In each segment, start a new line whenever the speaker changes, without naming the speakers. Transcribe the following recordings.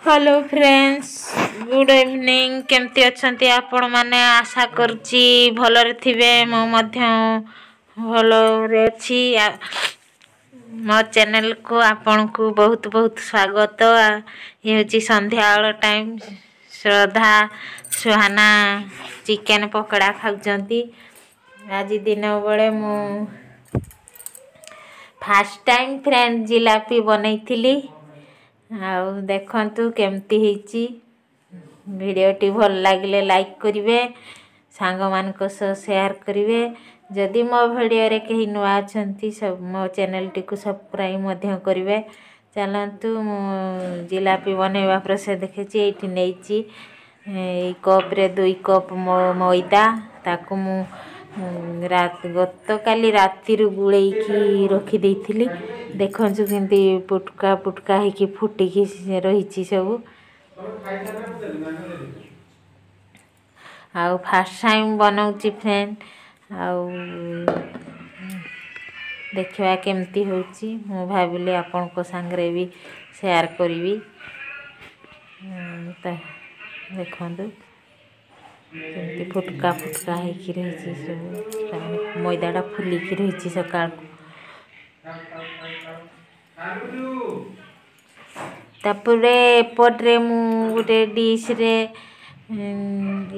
Hello friends good evening केमती अच्छंती आपण माने आशा करची भलरे थिबे मो मध्य भलरे अछि मो चैनल को आपण को बहुत बहुत स्वागत ये होची संध्या वाला टाइम श्रद्धा सुहाना चिकन पकोड़ा खाउचंती आज दिन बेले मु फर्स्ट टाइम फ्रेंड जिलापी बनैथिली आउ देखंतु केमती हेची वीडियोटी भल लागिले लाइक करिवे सांग मान को शेयर करिवे जदि मो वीडियो रे केही नुआ अछंती सब मो चैनल टी को सब्सक्राइब मध्य करिवे चलंतु जिलापी बनेवा प्रोसेस देखेची एठी नेची ए कप रे 2 कप मैदा ताकू मु रात गत काली राती रु गुळेई की रखी देइथिली देखंजु केंती पुटका पुटका हे की फुटी की रहिची सब आउ फर्स्ट टाइम बनाउची फ्रेंड आउ देखिवा केमती होची मु भाबिले आपन को संगरे भी शेयर करिवि त देखंदु केमती फुटका फुटका हे की रहिची सब मैदाटा फुली की रहिची सकाळ तापुरे एपटरे मु गुटे डिश रे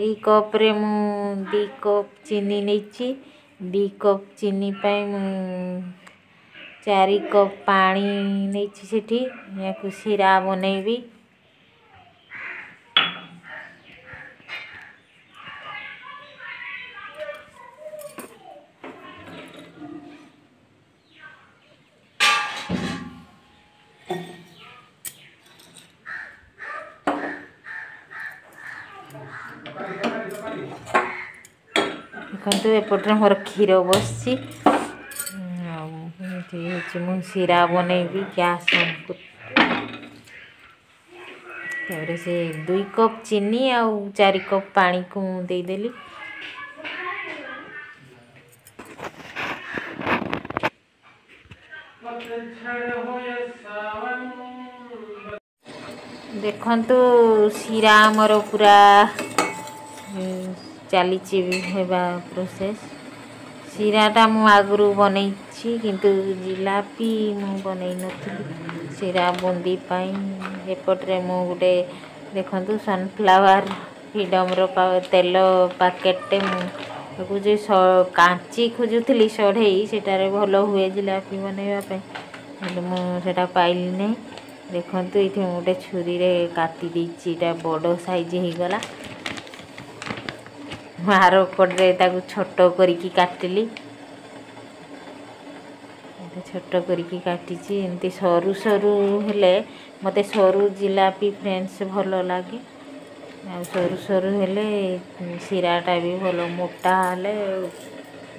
ई कप रे मु 2 कप चीनी नेची 2 कप चीनी पय मु 4 कप पानी नेची सेठी याकु सिरा बनेबी देखो एपटे मोर क्षीर बसची मु सिरा बनैबी गैस से 2 कप चीनी आ 4 कप पानी को दे देली देखंतु सिरा हमर पूरा चली हेबा प्रोसेस सिराटा मु आगुरु बनैछि किंतु जिलापी मु बनै नथिली सिरा बुंदी पाई एपटरे मु गुटे देखंतु सनफ्लावर फ्रीडम रो तेल पैकेट मु जे कांची खोजुथली सढेई सेटारे भलो हुए जिलापी बनैबा पे मु सेटा पाइली नै देखंतु इथे मोटे छुरी रे काटी दीची ता बडो साइज हे गला मारो पडरे ताकू छोटो करिकी काटली छोटो करिकी काटिची एंती सरू सरू हेले मते सरू जिलापी फ्रेंड्स भलो लागे आ सरू सरू हेले सिराटा भी भलो मोटा हेले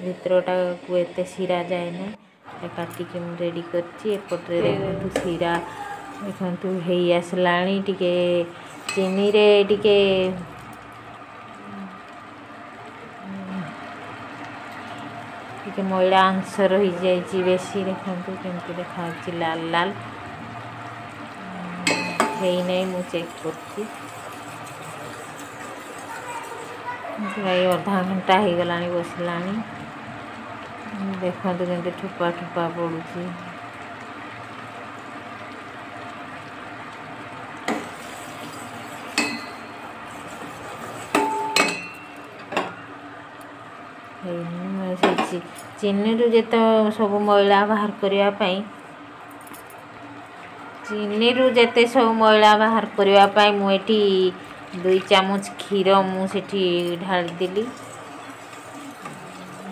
भितरटा को एते सिरा जाय नै काटी के रेडी करची एपटरे देखंतु सिरा देखंतु हेई आसलाणी टिके चीनी रे टिके टिके मैला अंश रही जाइची बेसी देखंतु केमती देखाची लाल लाल हेई नै मु चेक करची भाई आधा घंटा हे गलानी बसलानी देखंतु केमती ठुपा ठुपा पडुची चीनी रु जेत सब मैला बाहर करिया पई चीनी रु जेते सब मैला बाहर करिया पई मु एठी 2 चामच क्षीर मु सेठी ढाल दिली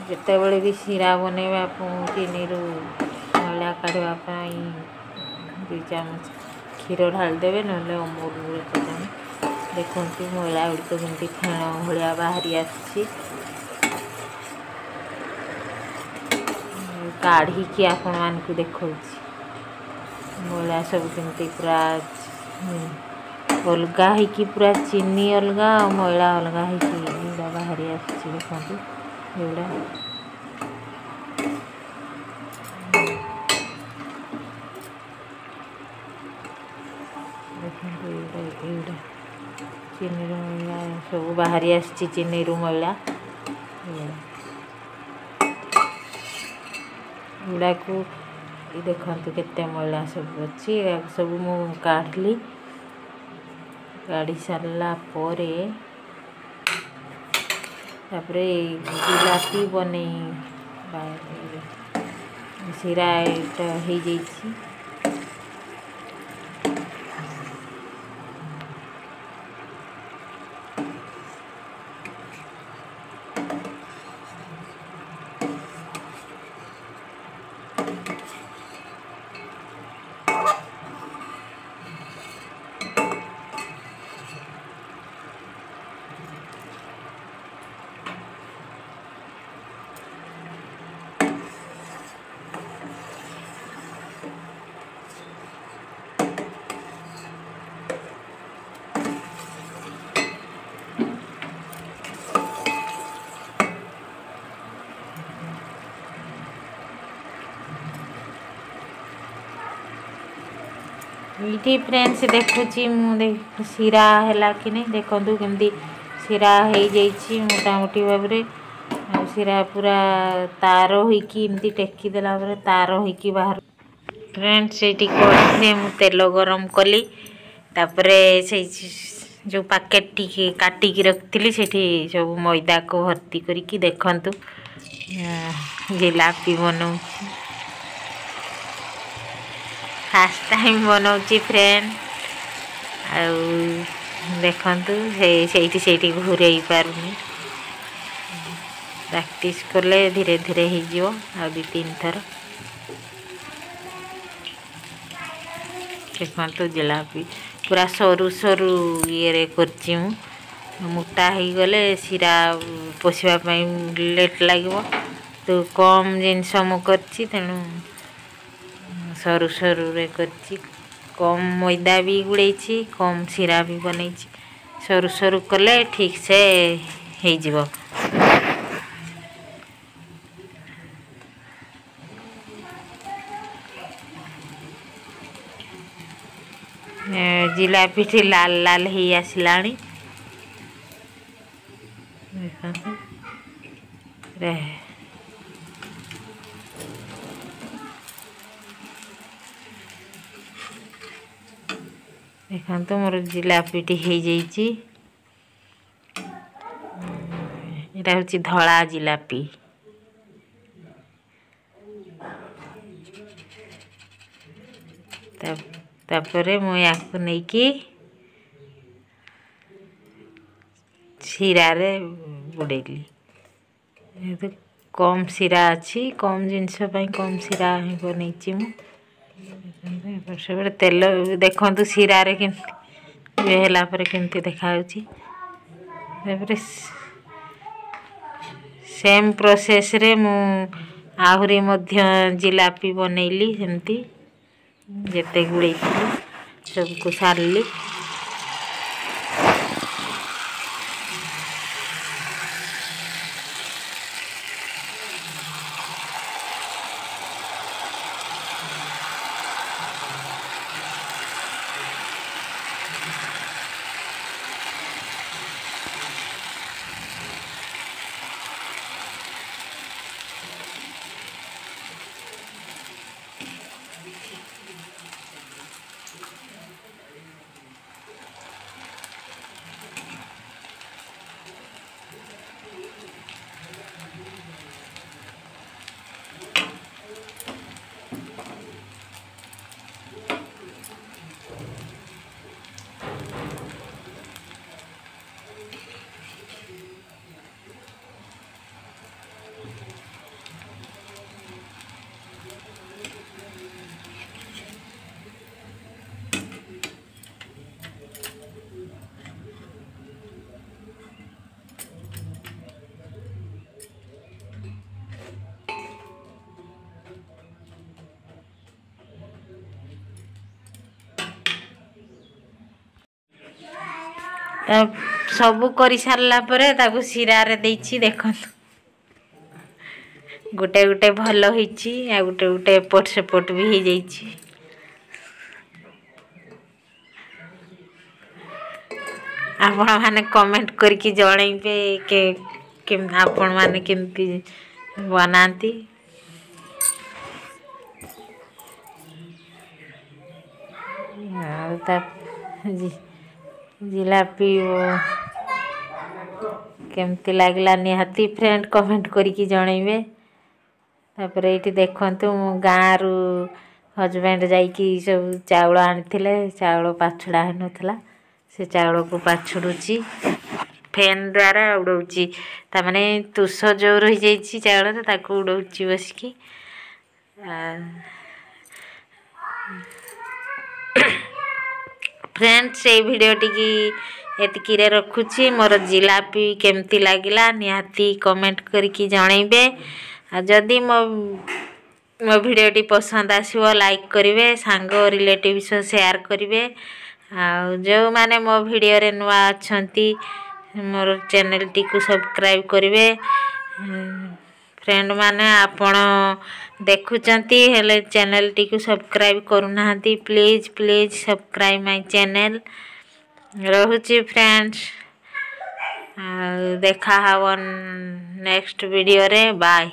जेते बेले भी सिरा बनेबा चीनी रु मैला काढवा पई 2 चामच क्षीर ढाल देबे नले अमूल रे पकानी देखंतु मैला उडतो केमती फेण भलिया बाहरी आछि काढ़ी की आपण मान को देखौछि मोला सब केमती पूरा अलगा है कि पूरा चीनी अलगा और मैला अलगा है कि एडा बाहरी आछि देखंतु एडा देखो एटा चीनी मैला सब बाहरी आसी चीनी मैला गुड़ा को देखु केते मैला सब अच्छी सब मु काढ़ली काढ़ी सारा पर जिलापी बने सीरा एटा हो जाइए ये फ्रेंड्स देखुची सीरा है कि नहीं देखु केमती सीरा हो जाइए मोटामोटी भाव में सीरा पूरा तार होमती टेकीदेला तार हो बाहर फ्रेंड्स ये कड़े मु तेल गरम कली तापरे से जो पैकेट टी काटिकी रखी से सब मैदा को भर्ती करके देखु जिलापी बनाऊँ फास्ट टाइम बनाऊँगी फ्रेंड देखु से घूरे पारुनी प्रैक्टिस कले धीरे धीरे हो दो तीन थर देखु जिलापी पूरा सरू सरू ये करची मोटा हो गले सीरा पोषापी लेट लगे तो कम जिनस मुझे तेणु सरू सरू रे करची कम मैदा भी गुड़े कम सीरा भी बन सरू सरू कले ठीक से हो जिलापी टी लाल लाल ही आसला देखा तो मोर जिलापी टी हो जाइए यहाँ हूँ धला जिलापी तापरे मु या नहीं सीरा रे बुड़ेली तो कम सीरा अच्छी कम जिनस कम सीरा बन सब तेल देखु सीरा रे केला केमती देखा सेम प्रोसेस रे मु आहुरी मध्य जिलापी बनैली सेमती जेते गुड़े सबको सारली सबू कर सारा पर सीरा रे देछि देखो गोटे गोटे भल होइछि आ गोटे गोटे एपट सेपट भी हो जाइछि आपण माने कमेंट करके जणैबे के आपण माने केमती बनाती। जिलापी केमती लागला निहाती फ्रेंड कमेंट करके जणैबे। तापर ये देखु गाँव हजबैंड जाइकी सब चाउल आनी चाउल पाछड़ा हो नाला से चाउल को पाछुड़ुची फैन द्वारा उड़ौची ताने तुष जो रही जाइए चाउल ताकू उड़ौची बसिकी। फ्रेंड्स ये वीडियो टी एतिकी रखुची। मोर जिलापी केमती लागला निहाती कमेंट करके जणैबे। जदि मो वीडियो पसंद आसो लाइक करेंगे सांग रिलेटिव शेयर करेंगे। जो माने मो वीडियो रे नुआ अच्छंती मोर चैनल टी को सब्सक्राइब करेंगे। फ्रेंड माने आपण देखुचंती हेले चैनल टी को सब्सक्राइब करूना please please subscribe my channel. रहुची फ्रेंड्स देखा हवन नेक्स्ट वीडियो रे बाय।